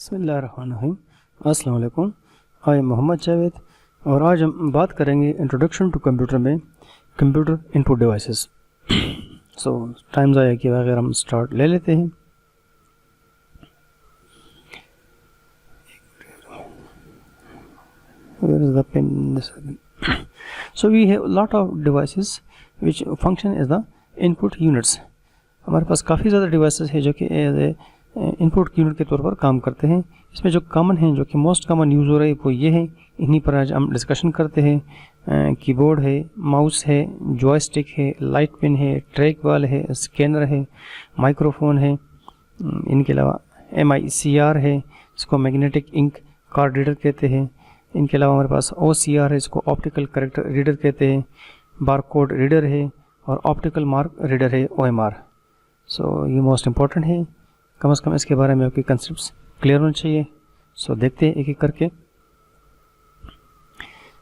बिस्मिल्लाहिर्रहमानिर्रहीम। अस्सलाम वालेकुम। आई एम मोहम्मद जावेद और आज हम बात करेंगे इंट्रोडक्शन टू कंप्यूटर में कंप्यूटर इनपुट डिवाइसेस। सो टाइम ज़ाया किए बगैर हम स्टार्ट ले लेते हैं। Where is the pen? So we have a lot of devices which function as the input units. हमारे पास काफ़ी ज़्यादा डिवाइसेस है जो कि एज ए इनपुट यूनिट के तौर पर काम करते हैं। इसमें जो कॉमन हैं, जो कि मोस्ट कॉमन यूज़ हो रहे हैं, वो ये हैं। इन्हीं पर आज हम डिस्कशन करते हैं। कीबोर्ड है, माउस है, जॉयस्टिक है, लाइट पिन है, ट्रैक बॉल है, स्कैनर है, माइक्रोफोन है। इनके अलावा MICR है, इसको मैग्नेटिक इंक कार्ड रीडर कहते हैं। इनके अलावा हमारे पास OCR है, इसको ऑप्टिकल करेक्टर रीडर कहते हैं। बारकोड रीडर है और ऑप्टिकल मार्क रीडर है, OMR। सो ये मोस्ट इम्पॉर्टेंट है, कम से कम इसके बारे में आपके कंसेप्ट्स क्लियर होने चाहिए। सो देखते हैं एक एक करके।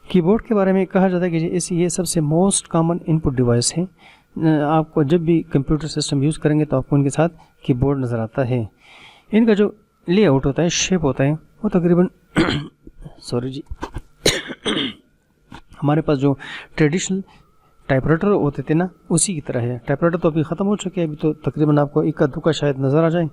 कीबोर्ड के बारे में कहा जाता है कि ये सबसे मोस्ट कॉमन इनपुट डिवाइस है। आपको जब भी कंप्यूटर सिस्टम यूज़ करेंगे तो आपको इनके साथ कीबोर्ड नज़र आता है। इनका जो लेआउट होता है, शेप होता है, वो तकरीबन सॉरी जी हमारे पास जो ट्रेडिशनल टाइपराइटर होते थे ना, उसी की तरह है। टाइपराइटर तो अभी ख़त्म हो चुके हैं, अभी तो तकरीबन आपको इक्का दुक्का शायद नज़र आ जाए।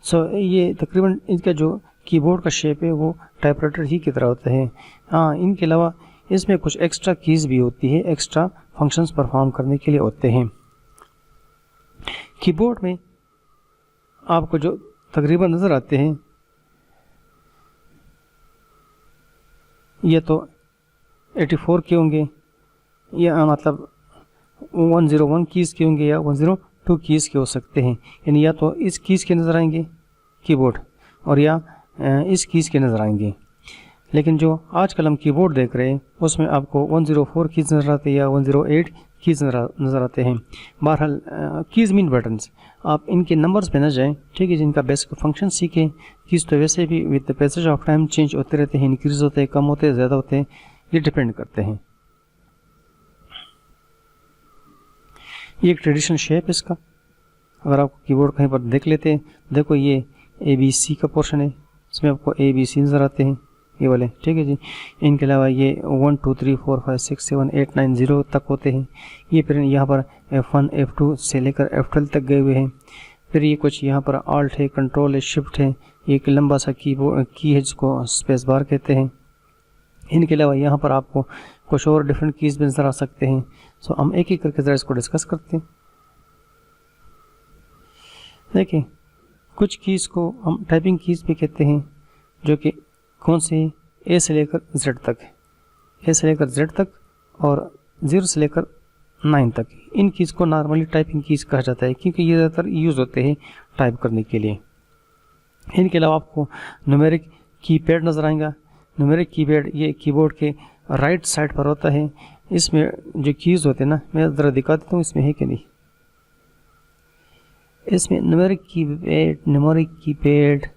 सो ये तकरीबन इनका जो कीबोर्ड का शेप है वो टाइपराइटर ही की तरह होता है। हाँ, इनके अलावा इसमें कुछ एक्स्ट्रा कीज़ भी होती है, एक्स्ट्रा फंक्शंस परफॉर्म करने के लिए होते हैं। कीबोर्ड में आपको जो तकरीबन नज़र आते हैं, ये तो 84 के होंगे, या मतलब 101 कीज़ के होंगे, या 102 कीज़ के हो सकते हैं। यानी या तो इस कीज़ के नज़र आएंगे कीबोर्ड, और या इस कीज़ के नज़र आएंगे। लेकिन जो आजकल हम कीबोर्ड देख रहे हैं उसमें आपको 104 कीज़ नज़र आते हैं या 108 कीज़ नज़र आते हैं। बहरहाल कीज़ मीन बटन्स, आप इनके नंबर्स पे न जाएं, ठीक है। जिनका बेसिक फंक्शन सीखें। कीज़ तो वैसे भी with the passage of time change होते रहते हैं, इंक्रीज़ होते हैं, कम होते हैं, ज़्यादा होते हैं, ये डिपेंड करते हैं। ये एक ट्रेडिशनल शेप है इसका। अगर आप कीबोर्ड कहीं पर देख लेते हैं, देखो ये ABC का पोर्शन है, इसमें आपको ABC नज़र आते हैं, ये वाले, ठीक है जी। इनके अलावा ये 1 2 3 4 5 6 7 8 9 0 तक होते हैं। ये फिर यहाँ पर F1 F2 से लेकर F12 तक गए हुए हैं। फिर ये कुछ यहाँ पर आल्ट है, कंट्रोल है, शिफ्ट है। ये एक लंबा सा कीबोर्ड की है जिसको स्पेस बार कहते हैं। इनके अलावा यहाँ पर आपको कुछ और डिफरेंट कीज़ भी नज़र आ सकते हैं। सो हम एक एक करके ज़रा इसको डिस्कस करते हैं। देखिए, कुछ कीज़ को हम टाइपिंग कीज़ भी कहते हैं, जो कि कौन से A से लेकर Z तक, A से लेकर Z तक और 0 से लेकर 9 तक। इन कीज़ को नॉर्मली टाइपिंग कीज़ कहा जाता है, क्योंकि ये ज़्यादातर यूज़ होते हैं टाइप करने के लिए। इनके अलावा आपको न्यूमेरिक कीपैड नज़र आएगा। न्यूमेरिक कीपैड ये कीबोर्ड के राइट साइड पर होता है। इसमें जो कीज़ होते हैं ना, मैं ज़रा दिखा देता हूँ इसमें है कि नहीं। इसमें न्यूमेरिक कीपैड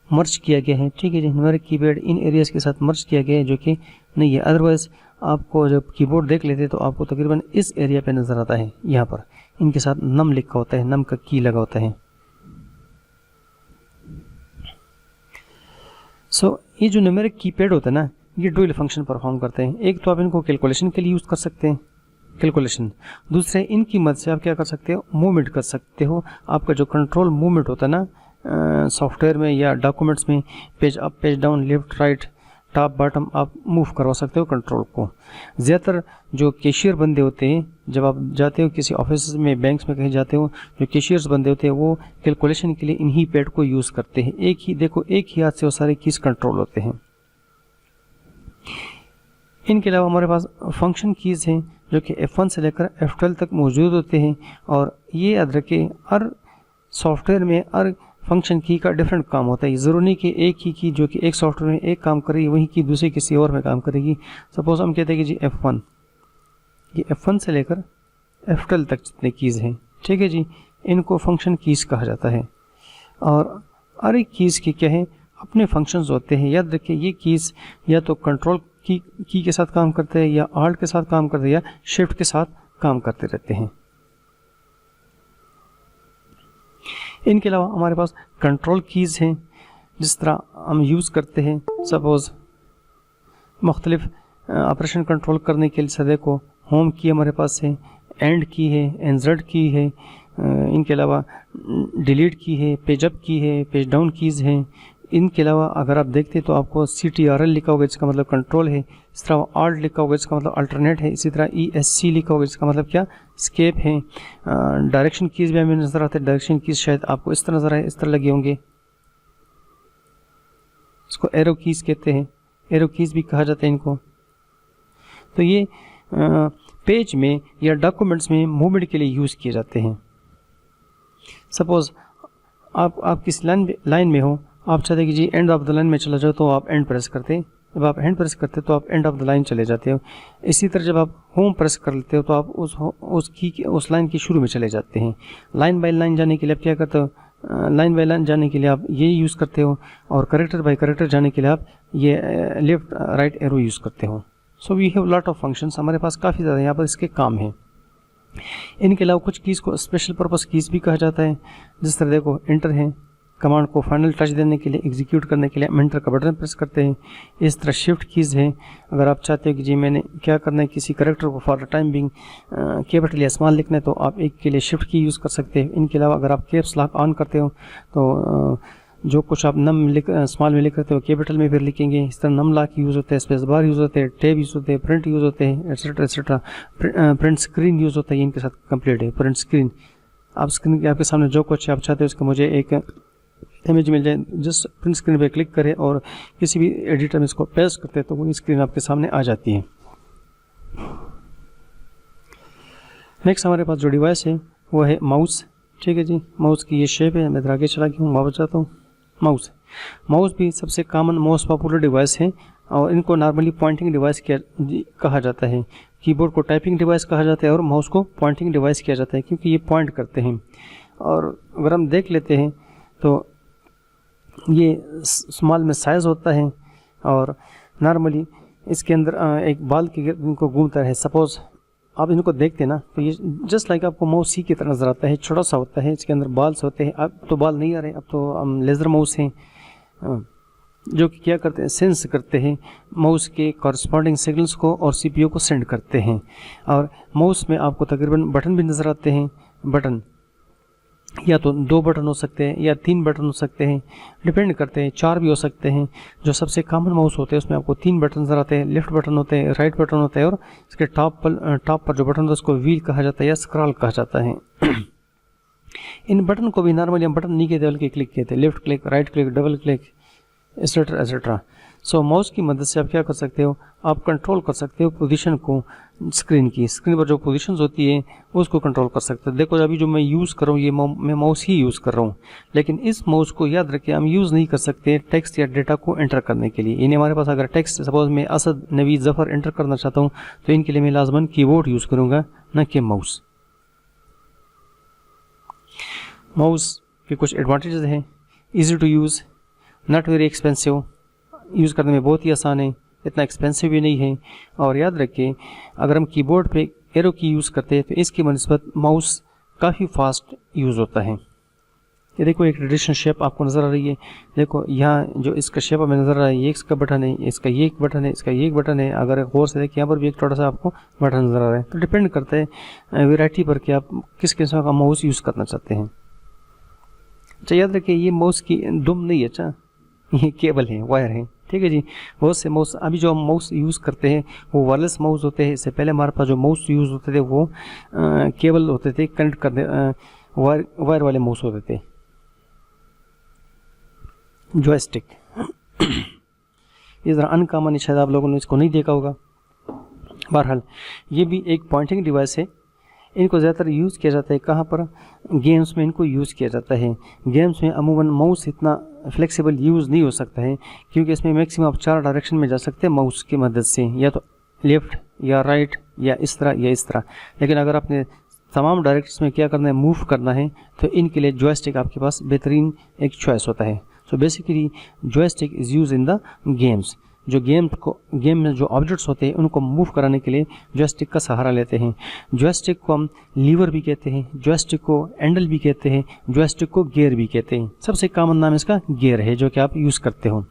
मर्ज किया गया है, ठीक है जी। न्यूमेरिक कीपैड इन एरियाज़ के साथ मर्ज किया गया है, जो कि नहीं है। अदरवाइज़ आपको जब कीबोर्ड देख लेते तो आपको तकरीबन इस एरिया पे नज़र आता है। यहाँ पर इनके साथ नम लिखा होता है, नम का की लगा होता है। सो ये जो न्यूमेरिक कीपैड होता है ना, ये डुअल फंक्शन परफॉर्म करते हैं। एक तो आप इनको कैलकुलेशन के लिए यूज़ कर सकते हैं, कैलकुलेशन। दूसरे, इनकी मदद से आप क्या कर सकते हो, मूवमेंट कर सकते हो। आपका जो कंट्रोल मूवमेंट होता है ना सॉफ्टवेयर में या डॉक्यूमेंट्स में, page up, page down, left right, top bottom, आप मूव करवा सकते हो कंट्रोल को। ज़्यादातर जो कैशियर बंदे होते हैं, जब आप जाते हो किसी ऑफिस में, बैंक्स में कहीं जाते हो, जो कैशियर्स बंदे होते हैं वो कैलकुलेशन के लिए इन्हीं पैड को यूज़ करते हैं। एक ही हाथ से वो सारे कीज़ कंट्रोल होते हैं। इनके अलावा हमारे पास फंक्शन कीज़ हैं, जो कि F1 से लेकर F12 तक मौजूद होते हैं। और ये याद रखें, हर सॉफ्टवेयर में हर फंक्शन की का डिफरेंट काम होता है। ज़रूरी नहीं कि एक ही की जो कि एक सॉफ्टवेयर में एक काम करेगी, वही की दूसरे किसी और में काम करेगी। सपोज हम कहते हैं कि जी F1, ये F1 से लेकर F12 तक जितने कीज़ हैं, ठीक है जी, इनको फंक्शन कीज़ कहा जाता है। और हर एक कीज़ के क्या है, अपने फंक्शंस होते हैं। याद रखिए, ये कीज़ या तो कंट्रोल की के साथ काम करते हैं, या आल्ट के साथ काम करते हैं, या शिफ्ट के साथ काम करते रहते हैं। इनके अलावा हमारे पास कंट्रोल कीज़ हैं, जिस तरह हम यूज़ करते हैं, सपोज़ मुख्तलिफ ऑपरेशन कंट्रोल करने के लिए से देखो होम की हमारे पास है, एंड की है, एनजेड की है, इनके अलावा डिलीट की है, पेज अप की है, पेज डाउन कीज़ हैं। इनके अलावा अगर आप देखते हैं तो आपको CTRL लिखा होगा जिसका मतलब कंट्रोल है, इस तरह ALT लिखा होगा जिसका मतलब अल्टरनेट है, इसी तरह ESC लिखा होगा जिसका मतलब क्या स्केप है। डायरेक्शन कीज़ भी हमें नज़र आते हैं, डायरेक्शन कीज़ शायद आपको इस तरह नज़र आए, इस तरह लगे होंगे, इसको एरो कीज़ कहते हैं, एरो कीज़ भी कहा जाता है इनको। तो ये पेज में या डॉक्यूमेंट्स में मूवमेंट के लिए यूज़ किए जाते हैं। सपोज़ आप किस लाइन में हो, आप चाहते हैं कि जी एंड ऑफ द लाइन में चला जाओ तो आप एंड प्रेस करते हैं, जब आप एंड प्रेस करते हो तो आप एंड ऑफ द लाइन चले जाते हो। इसी तरह जब आप होम प्रेस कर लेते हो तो आप उस लाइन के शुरू में चले जाते हैं। लाइन बाय लाइन जाने के लिए आप क्या करते हो, लाइन बाय लाइन जाने के लिए आप ये यूज़ करते हो, और करेक्टर बाय करेक्टर जाने के लिए आप ये लेफ्ट राइट एरो यूज़ करते हो। So we have lot of functions, हमारे पास काफ़ी ज़्यादा यहाँ पर इसके काम हैं। इनके अलावा कुछ कीज़ को स्पेशल पर्पस कीज़ भी कहा जाता है, जिस तरह देखो इंटर है, कमांड को फाइनल टच देने के लिए, एग्जीक्यूट करने के लिए हम एंटर का बटन प्रेस करते हैं। इस तरह शिफ्ट कीज़ है, अगर आप चाहते हो कि जी मैंने क्या करना है, किसी करेक्टर को for the time being capital या स्मॉल लिखना है तो आप एक के लिए शिफ्ट की यूज़ कर सकते हैं। इनके अलावा अगर आप कैप्स लॉक ऑन करते हो तो जो कुछ आप नम स्मॉल में लिख रहे हो कैपिटल में फिर लिखेंगे। इस तरह नम लॉक यूज़ होते हैं, स्पेस बार यूज़ होते हैं, टैब यूज़ होते हैं, प्रिंट यूज़ होते हैं, etcetera etcetera. Print screen use होता है, इनके साथ कंप्लीट है प्रिंट स्क्रीन। आप स्क्रीन के आपके सामने जो कुछ आप चाहते हो इसका मुझे एक इमेज मिल जाए, जस्ट प्रिंट स्क्रीन पे क्लिक करें और किसी भी एडिटर में इसको पेस्ट करते हैं तो वो स्क्रीन आपके सामने आ जाती है। नेक्स्ट हमारे पास जो डिवाइस है वो है माउस। ठीक है जी, माउस की ये शेप है, मैं इधर आगे चला गया हूँ, वापस जाता हूँ। माउस भी सबसे कॉमन मोस्ट पॉपुलर डिवाइस है और इनको नॉर्मली पॉइंटिंग डिवाइस कहा जाता है। कीबोर्ड को टाइपिंग डिवाइस कहा जाता है और माउस को पॉइंटिंग डिवाइस किया जाता है क्योंकि ये पॉइंट करते हैं। और अगर हम देख लेते हैं तो ये स्मॉल में साइज़ होता है और नॉर्मली इसके अंदर एक बाल के इनको घूमता है। सपोज़ आप इनको देखते हैं ना तो ये जस्ट लाइक आपको माउस सी की तरह नज़र आता है, छोटा सा होता है, इसके अंदर बाल्स होते हैं। अब तो बाल नहीं आ रहे, अब तो हम लेज़र माउस हैं जो कि क्या करते हैं, सेंस करते हैं माउस के कॉरस्पॉन्डिंग सिग्नल्स को और CPU को सेंड करते हैं। और माउस में आपको तकरीबन बटन भी नज़र आते हैं। बटन या तो 2 बटन हो सकते हैं या 3 बटन हो सकते हैं, डिपेंड करते हैं, 4 भी हो सकते हैं। जो सबसे कॉमन माउस होते हैं उसमें आपको 3 बटन नज़र आते हैं, लेफ्ट बटन होते हैं, राइट बटन होता है और इसके टॉप पर जो बटन होता है उसको व्हील कहा जाता है या स्क्रॉल कहा जाता है। इन बटन को भी नॉर्मली हम बटन नहीं कहते बल्कि क्लिक कहते हैं, left click, right click, double click, etcetera etcetera. So mouse की मदद से आप क्या कर सकते हो, आप कंट्रोल कर सकते हो पोजीशन को, स्क्रीन पर जो पोजीशंस होती है उसको कंट्रोल कर सकते हो। देखो अभी जो मैं यूज़ कर रहा हूँ ये मैं माउस ही यूज़ कर रहा हूँ, लेकिन इस माउस को याद रखिए हम यूज़ नहीं कर सकते टेक्स्ट या डेटा को एंटर करने के लिए। यानी हमारे पास अगर टेक्स्ट सपोज मैं असद नवीद ज़फ़र एंटर करना चाहता हूँ तो इनके लिए मैं लाजमन कीबोर्ड यूज़ करूँगा न कि माउस। माउस के कुछ एडवांटेजेस हैं, easy to use, not very expensive, use करने में बहुत ही आसान है, इतना एक्सपेंसिव भी नहीं है। और याद रखें अगर हम कीबोर्ड पे एरो की यूज़ करते हैं तो इसकी बनस्बत माउस काफ़ी फास्ट यूज़ होता है। ये देखो एक ट्रेडिशनल शेप आपको नज़र आ रही है, देखो यहाँ जो इसका शेप हमें नज़र आ रहा है ये इसका बटन है, इसका ये एक बटन है, इसका ये एक बटन है। अगर गौर से देखिए यहाँ पर भी एक छोटा सा आपको बटन नज़र आ रहा है। तो डिपेंड करता है वेराइटी पर कि आप किस किस्म का माउस यूज़ करना चाहते हैं। अच्छा याद रखिए ये माउस की दुम नहीं है, अच्छा ये केबल है, वायर है। ठीक है जी, बहुत से माउस अभी जो हम माउस यूज़ करते हैं वो वायरलेस माउस होते हैं। इससे पहले हमारे पास जो माउस यूज़ होते थे वो केबल होते थे, कनेक्ट करने वायर वाले माउस होते थे। जॉयस्टिक ये ज़रा अनकॉमन है, शायद आप लोगों ने इसको नहीं देखा होगा। बहरहाल ये भी एक पॉइंटिंग डिवाइस है। इनको ज़्यादातर यूज़ किया जाता है कहाँ पर, गेम्स में इनको यूज़ किया जाता है। गेम्स में अमूमन माउस इतना फ्लेक्सिबल यूज़ नहीं हो सकता है क्योंकि इसमें मैक्सिमम आप 4 डायरेक्शन में जा सकते हैं माउस की मदद से, या तो लेफ़्ट या राइट या इस तरह या इस तरह। लेकिन अगर आपने तमाम डायरेक्शंस में क्या करना है, मूव करना है, तो इनके लिए जॉयस्टिक आपके पास बेहतरीन एक चॉइस होता है। So basically joystick is use in the games. जो गेम में जो ऑब्जेक्ट्स होते हैं उनको मूव कराने के लिए जॉयस्टिक का सहारा लेते हैं। जॉयस्टिक को हम लीवर भी कहते हैं, जॉयस्टिक को हैंडल भी कहते हैं, जॉयस्टिक को गियर भी कहते हैं। सबसे कॉमन नाम इसका गियर है जो कि आप यूज़ करते हो।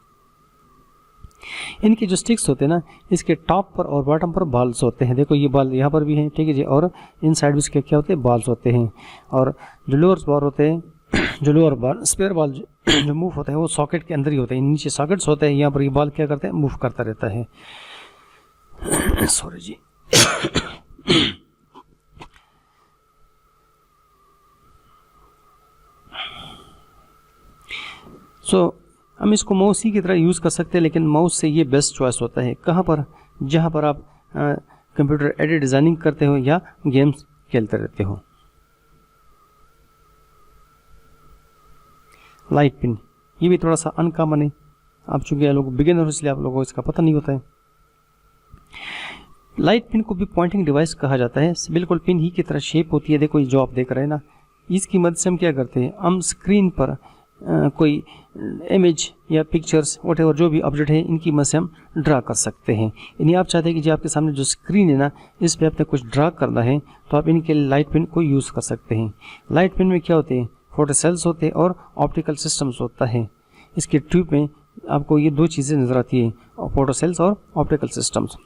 इनके जो स्टिक्स होते हैं ना, इसके टॉप पर और बॉटम पर बाल्स होते हैं। देखो ये बाल यहाँ पर भी हैं, ठीक है जी, और इन साइड भी इसके क्या होते हैं, बाल्स होते हैं। और जो लोअर बार होते हैं, जो लोअर बाल स्पेयर बाल जो मूव होता है वो सॉकेट के अंदर ही होते हैं। नीचे सॉकेट्स होते हैं, यहाँ पर ये बाल क्या करते हैं, मूव करता रहता है। सॉरी जी। हम इसको माउस ही की तरह यूज़ कर सकते हैं, लेकिन माउस से ये बेस्ट चॉइस होता है। कहाँ पर, जहाँ पर आप कंप्यूटर एडिट डिज़ाइनिंग करते हो या गेम्स खेलते रहते हो। लाइट पिन, ये भी थोड़ा सा अनकॉमन है। आप चूँकि लोग बिगिनर हो इसलिए आप लोगों को इसका पता नहीं होता है। लाइट पिन को भी पॉइंटिंग डिवाइस कहा जाता है। बिल्कुल पिन ही की तरह शेप होती है। देखो ये जो आप देख रहे हैं ना, इसकी मदद से हम क्या करते हैं, हम स्क्रीन पर कोई इमेज या पिक्चर्स व्हाटएवर जो भी ऑब्जेक्ट है इनकी मदद से हम ड्रा कर सकते हैं। यानी आप चाहते हैं कि जी आपके सामने जो स्क्रीन है ना, इस पे आपने कुछ ड्रा करना है तो आप इनके लाइट पिन को यूज़ कर सकते हैं। लाइट पिन में क्या होते हैं, फोटो सेल्स होते हैं और ऑप्टिकल सिस्टम्स होता है। इसके ट्यूब में आपको ये दो चीज़ें नज़र आती है, फोटो सेल्स और ऑप्टिकल सिस्टम्स।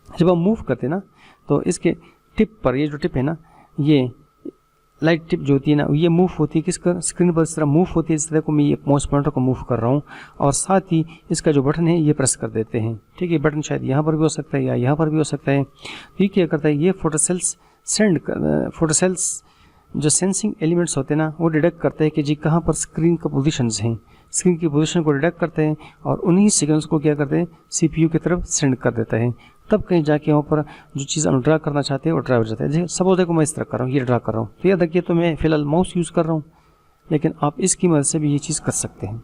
जब हम मूव करते हैं ना, तो इसके टिप पर, ये जो टिप है ना, ये लाइट टिप जो होती है ना, ये मूव होती है किसका, स्क्रीन पर इस तरह मूव होती है। इस तरह को मैं ये माउस पॉइंटर को मूव कर रहा हूँ और साथ ही इसका जो बटन है ये प्रेस कर देते हैं। ठीक है, बटन शायद यहाँ पर भी हो सकता है या यहाँ पर भी हो सकता है। तो ये क्या करता है, ये फोटो सेल्स जो सेंसिंग एलिमेंट्स होते हैं ना, वो डिटेक्ट करते हैं कि जी कहाँ पर स्क्रीन का पोजीशंस हैं। स्क्रीन की पोजीशन को डिटेक्ट करते हैं और उन्हीं सिग्नल्स को क्या करते हैं, सीपीयू की तरफ सेंड कर देता है। तब कहीं जाके वहाँ पर जो चीज़ हम ड्रा करना चाहते हैं वो ड्रा हो जाता है। जैसे सपोज देखो मैं इस तरह कर रहा हूँ, ये ड्रा कर रहा हूँ, तो याद रखिए तो मैं फ़िलहाल माउस यूज़ कर रहा हूँ, लेकिन आप इसकी मदद से भी ये चीज़ कर सकते हैं।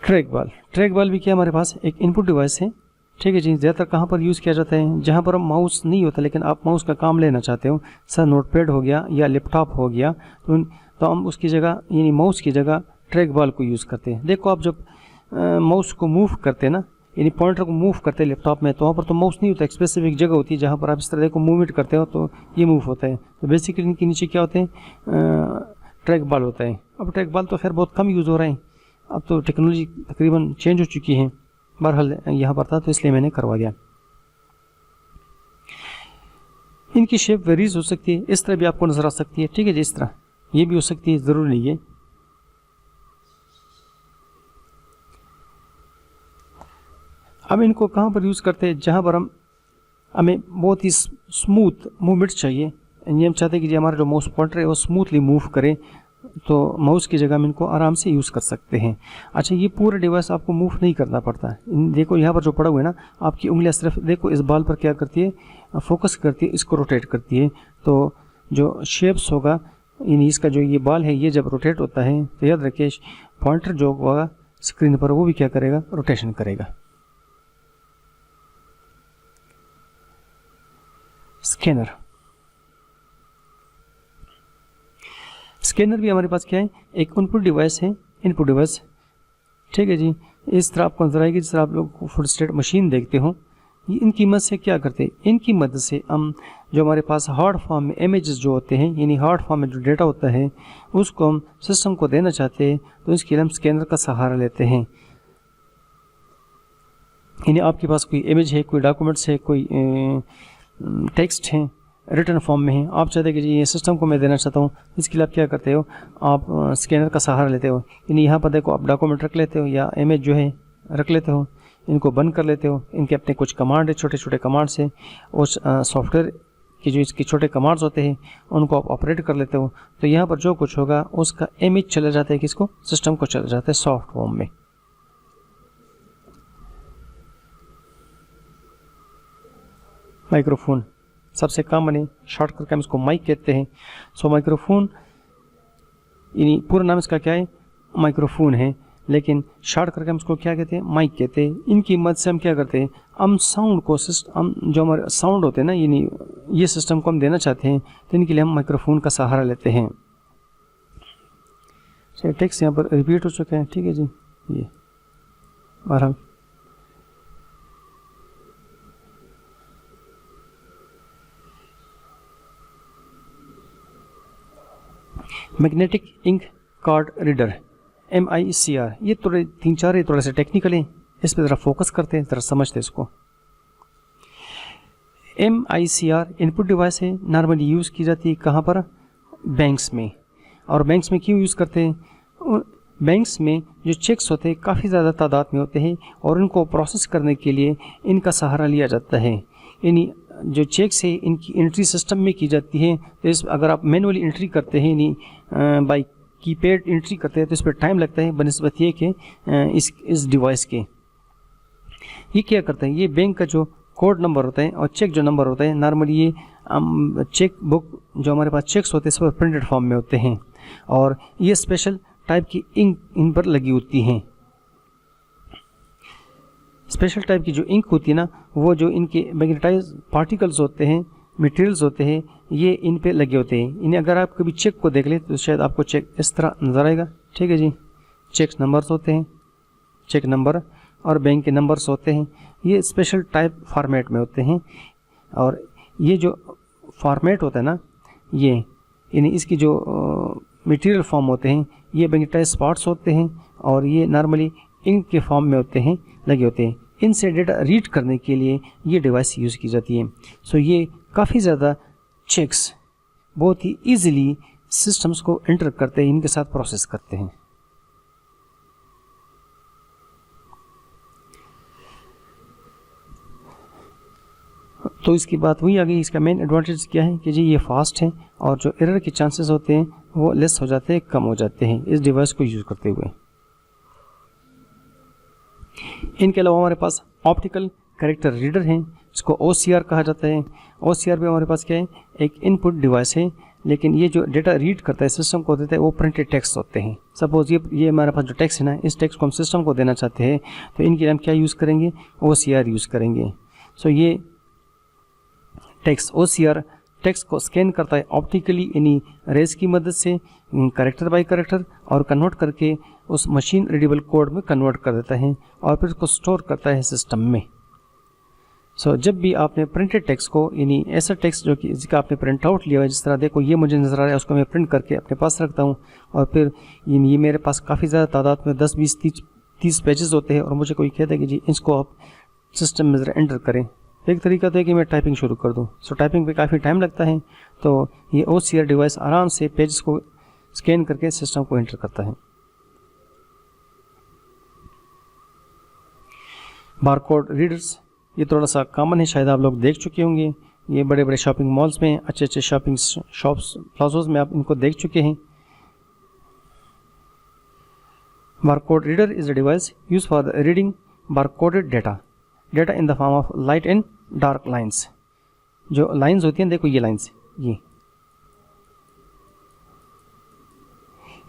ट्रैक बॉल भी क्या हमारे पास एक इनपुट डिवाइस है। ठीक है जी, ज़्यादातर कहाँ पर यूज़ किया जाता है, जहाँ पर माउस नहीं होता लेकिन आप माउस का काम लेना चाहते हो, सर नोटपैड हो गया या लैपटॉप हो गया, तो हम उसकी जगह यानी माउस की जगह ट्रैक बॉल को यूज़ करते हैं। देखो आप जब माउस को मूव करते हैं ना, यानी पॉइंटर को मूव करते हैं लैपटॉप में, तो वहाँ पर तो माउस नहीं होता, एक स्पेसिफिक जगह होती है जहाँ पर आप इस तरह देखो मूवमेंट करते हो तो ये मूव होता है। तो बेसिकली इनके नीचे क्या होते हैं, ट्रैक बॉल होता है। अब ट्रैक बॉल तो खैर बहुत कम यूज़ हो रहे हैं, अब तो टेक्नोलॉजी तकरीबन चेंज हो चुकी है। बहरहाल यहाँ पर था तो इसलिए मैंने करवा दिया। इनकी शेप वेरीज हो सकती है, इस तरह भी आपको नज़र आ सकती है। ठीक है जी, इस तरह ये भी हो सकती है, ज़रूरी नहीं है। हम इनको कहाँ पर यूज़ करते हैं, जहाँ पर हमें बहुत ही स्मूथ मूवमेंट चाहिए, यानी हम चाहते हैं कि जी हमारा जो माउस पॉइंटर है वो स्मूथली मूव करे, तो माउस की जगह हम इनको आराम से यूज़ कर सकते हैं। अच्छा, ये पूरा डिवाइस आपको मूव नहीं करना पड़ता है। देखो यहाँ पर जो पड़ा हुआ है ना, आपकी उंगलियाँ सिर्फ देखो इस बॉल पर क्या करती है, फोकस करती है, इसको रोटेट करती है। तो जो शेप्स होगा, यानी इसका जो ये बॉल है ये जब रोटेट होता है तो याद रखिए पॉइंटर जो होगा स्क्रीन पर वो भी क्या करेगा, रोटेशन करेगा। स्कैनर भी हमारे पास क्या है, एक इनपुट डिवाइस है, इनपुट डिवाइस। ठीक है जी, इस तरह आपको नजर आएगी जिस तरह आप लोग फुल स्टेट मशीन देखते हो। ये इनकी मदद से क्या करते हैं, इनकी मदद से हम जो हमारे पास हार्ड फॉर्म में इमेजेस जो होते हैं, यानी हार्ड फॉर्म में जो डेटा होता है उसको हम सिस्टम को देना चाहते हैं, तो इसके लिए हम स्कैनर का सहारा लेते हैं। यानी आपके पास कोई इमेज है, कोई डॉक्यूमेंट्स है, कोई टेक्स्ट है, रिटर्न फॉर्म में है, आप चाहते हैं कि जी ये सिस्टम को मैं देना चाहता हूँ, इसके लिए आप क्या करते हो, आप स्कैनर का सहारा लेते हो। यानी यहाँ पर देखो आप डॉक्यूमेंट रख लेते हो या इमेज जो है रख लेते हो, इनको बंद कर लेते हो। इनके अपने कुछ कमांड है, छोटे छोटे कमांड्स हैं, उस सॉफ्टवेयर के जो इसके छोटे कमांड्स होते हैं उनको आप ऑपरेट कर लेते हो। तो यहाँ पर जो कुछ होगा उसका इमेज चला जाता है किसको, सिस्टम को चला जाता है सॉफ्ट फॉर्म में। माइक्रोफोन सबसे कॉमन है, शॉर्ट करके हम इसको माइक कहते हैं। सो माइक्रोफोन यानी पूरा नाम इसका क्या है, माइक्रोफोन है, लेकिन शॉर्ट करके हम इसको क्या कहते हैं, माइक कहते हैं। इनकी मदद से हम क्या करते हैं, हम साउंड को हम जो हमारे साउंड होते हैं ना, यानी ये सिस्टम को हम देना चाहते हैं, तो इनके लिए हम माइक्रोफोन का सहारा लेते हैं। टेक्स्ट यहाँ पर रिपीट हो चुके हैं, ठीक है जी। ये बहरहाल magnetic ink card reader MICR, ये थोड़े 3-4 ये थोड़े से टेक्निकल हैं, इस पर ज़रा फोकस करते हैं, ज़रा समझते हैं इसको। MICR इनपुट डिवाइस है, नॉर्मली यूज़ की जाती है कहाँ पर, बैंक्स में। और बैंक्स में क्यों यूज़ करते हैं, बैंक्स में जो चेक्स होते हैं काफ़ी ज़्यादा तादाद में होते हैं और इनको प्रोसेस करने के लिए इनका सहारा लिया जाता है। यानी जो चेक्स है इनकी एंट्री सिस्टम में की जाती है, तो इस अगर आप मैनुअली एंट्री करते हैं, यानी बाई कीपैड एंट्री करते हैं, तो इस पर टाइम लगता है बनिस्बत ये कि इस डिवाइस के। ये क्या करते हैं, ये बैंक का जो कोड नंबर होता है और चेक जो नंबर होता है, नॉर्मली ये चेक बुक जो हमारे पास चेक्स होते हैं सब प्रिंटेड फॉर्म में होते हैं और ये स्पेशल टाइप की इंक इन पर लगी होती हैं। स्पेशल टाइप की जो इंक होती है ना, वो जो इनके मैग्नेटाइज पार्टिकल्स होते हैं, मटेरियल्स होते हैं, ये इन पे लगे होते हैं। इन्हें अगर आप कभी चेक को देख लें तो शायद आपको चेक इस तरह नज़र आएगा, ठीक है जी। चेक नंबर्स होते हैं, चेक नंबर और बैंक के नंबर्स होते हैं, ये स्पेशल टाइप फॉर्मेट में होते हैं। और ये जो फॉर्मेट होता है ना, ये यानी इसकी जो मटेरियल फॉर्म होते हैं, ये मैग्नेटाइज पार्ट्स होते हैं और ये नॉर्मली इंक के फॉर्म में होते हैं, लगे होते हैं। इनसे डेटा रीड करने के लिए ये डिवाइस यूज़ की जाती है। सो ये काफ़ी ज़्यादा चेक्स बहुत ही ईजिली सिस्टम्स को एंटर करते हैं, इनके साथ प्रोसेस करते हैं। तो इसकी बात वही आ गई, इसका मेन एडवांटेज क्या है कि जी ये फास्ट है और जो एरर के चांसेस होते हैं वो लेस हो जाते हैं, कम हो जाते हैं इस डिवाइस को यूज़ करते हुए। इनके अलावा हमारे पास ऑप्टिकल कैरेक्टर रीडर हैं, इसको OCR कहा जाता है। OCR भी हमारे पास क्या है, एक इनपुट डिवाइस है, लेकिन ये जो डेटा रीड करता है सिस्टम को देता है वो प्रिंटेड टेक्स्ट होते हैं। सपोज ये हमारे पास जो टेक्स्ट है ना, इस टेक्स्ट को हम सिस्टम को देना चाहते हैं, तो इनके लिए हम क्या यूज़ करेंगे, OCR यूज़ करेंगे। सो ये टेक्स्ट OCR टेक्स्ट को स्कैन करता है ऑप्टिकली, यानी रेज की मदद से कैरेक्टर बाय कैरेक्टर, और कन्वर्ट करके उस मशीन रीडेबल कोड में कन्वर्ट कर देता है और फिर उसको स्टोर करता है सिस्टम में। सो जब भी आपने प्रिंटेड टेक्स्ट को, यानी ऐसा टेक्स्ट जो कि इसका आपने प्रिंट आउट लिया है, जिस तरह देखो ये मुझे नज़र आ रहा है, उसको मैं प्रिंट करके अपने पास रखता हूँ और फिर ये मेरे पास काफ़ी ज़्यादा तादाद में 10, 20, 30 पेजेस होते हैं और मुझे कोई कहता है कि जी इसको आप सिस्टम में ज़रा एंटर करें। एक तरीका तो है कि मैं टाइपिंग शुरू कर दूं। सो टाइपिंग पे काफ़ी टाइम लगता है, तो ये OCR डिवाइस आराम से पेजेस को स्कैन करके सिस्टम को एंटर करता है। बारकोड रीडर्स, ये थोड़ा सा कॉमन है, शायद आप लोग देख चुके होंगे। ये बड़े बड़े शॉपिंग मॉल्स में, अच्छे अच्छे शॉपिंग शॉप्स प्लाजोज में आप इनको देख चुके हैं। Barcode reader is a device use for reading barcoded data in the form of light and dark lines. जो लाइन्स होती हैं, देखो ये लाइन्स, ये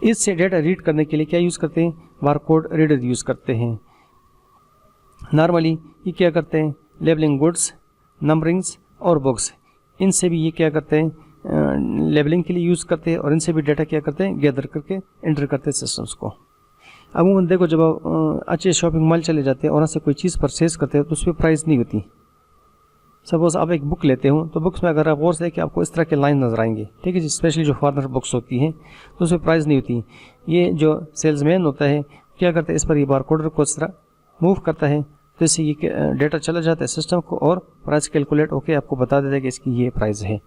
इससे डेटा रीड करने के लिए क्या यूज़ करते हैं, बारकोड रीडर यूज़ करते हैं। नॉर्मली ये क्या करते हैं, लेबलिंग गुड्स, नंबरिंग्स और बुक्स, इनसे भी ये क्या करते हैं, लेबलिंग के लिए यूज़ करते हैं और इनसे भी डेटा क्या करते हैं, गैदर करके एंटर करते हैं सिस्टम्स को। अमूमन देखो जब आप अच्छे शॉपिंग मॉल चले जाते हैं और वहाँ से कोई चीज़ परचेज करते हो तो उस पर प्राइस नहीं होती। सपोज आप एक बुक लेते हो तो बुक्स में अगर आप गौर से कि आपको इस तरह के लाइन नजर आएंगे, ठीक है जी, स्पेशली जो फॉर्नर बुक्स होती हैं तो उस पर प्राइस नहीं होती। ये जो सेल्समैन होता है क्या करता है, इस पर ये बारकोड को इस तरह मूव करता है, तो इससे ये डेटा चला जाता है सिस्टम को और प्राइस कैलकुलेट होकर आपको बता देता है कि इसकी ये प्राइस है।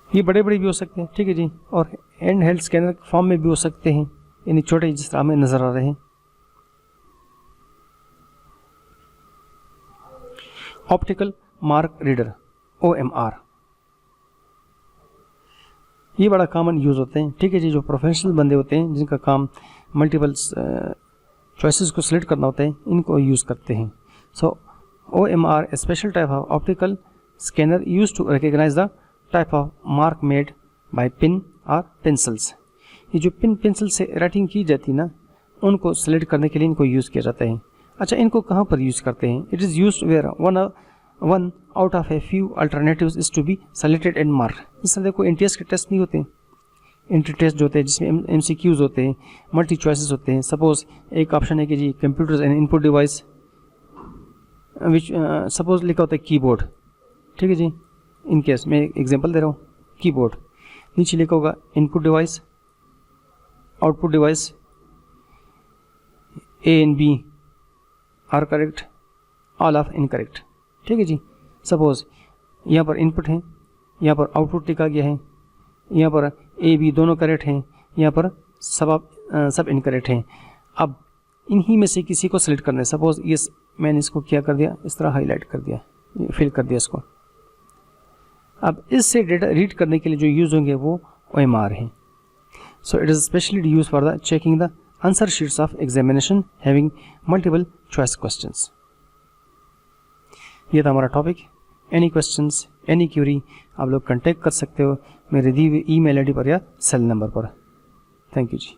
ये बड़े बड़े भी हो सकते हैं, ठीक है जी, और हैंड हेल्ड स्कैनर फॉर्म में भी हो सकते हैं, यानी छोटे जिस तरह हमें नज़र आ रहे हैं। ऑप्टिकल मार्क रीडर OMR, ये बड़ा कॉमन यूज़ होते हैं, ठीक है जी। जो प्रोफेशनल बंदे होते हैं जिनका काम मल्टीपल चॉइसेस को सिलेक्ट करना होता है, इनको यूज़ करते हैं। सो OMR a special type of optical scanner use to recognize the type of mark made by pin और पेंसिल्स। ये जो पिन पेंसिल से राइटिंग की जाती है ना, उनको सिलेक्ट करने के लिए इनको यूज़ किया जाता है। अच्छा, इनको कहाँ पर यूज़ करते हैं, it is use where one out of a few alternatives is to be selected and mark. इस तरह देखो एनटीएस के टेस्ट नहीं होते, एंट्री टेस्ट जो होते हैं जिसमें एमसीक्यूज होते हैं, मल्टी चॉइसेस होते हैं। सपोज एक ऑप्शन है कि जी computers and input device, which suppose लिखा होता है कीबोर्ड, ठीक है जी, इन केस मैं एग्जांपल दे रहा हूँ कीबोर्ड, नीचे लिखा होगा input device, output device, a and b are correct, all of incorrect, ठीक है जी। सपोज यहाँ पर इनपुट है, यहाँ पर आउटपुट लिखा गया है, यहाँ पर ए बी दोनों करेक्ट हैं, यहाँ पर सब इनकरेक्ट हैं। अब इन्हीं में से किसी को सेलेक्ट करना है। सपोज ये मैंने इसको क्या कर दिया, इस तरह हाईलाइट कर दिया, फिल कर दिया इसको। अब इससे डेटा रीड करने के लिए जो यूज़ होंगे वो OMR हैं। So it is specially use for the checking the answer sheets of examination having multiple choice questions. ये था हमारा topic. Any questions, any Curie आप लोग कांटेक्ट कर सकते हो मेरे दी हुई ईमेल आईडी पर या सेल नंबर पर। Thank you ji.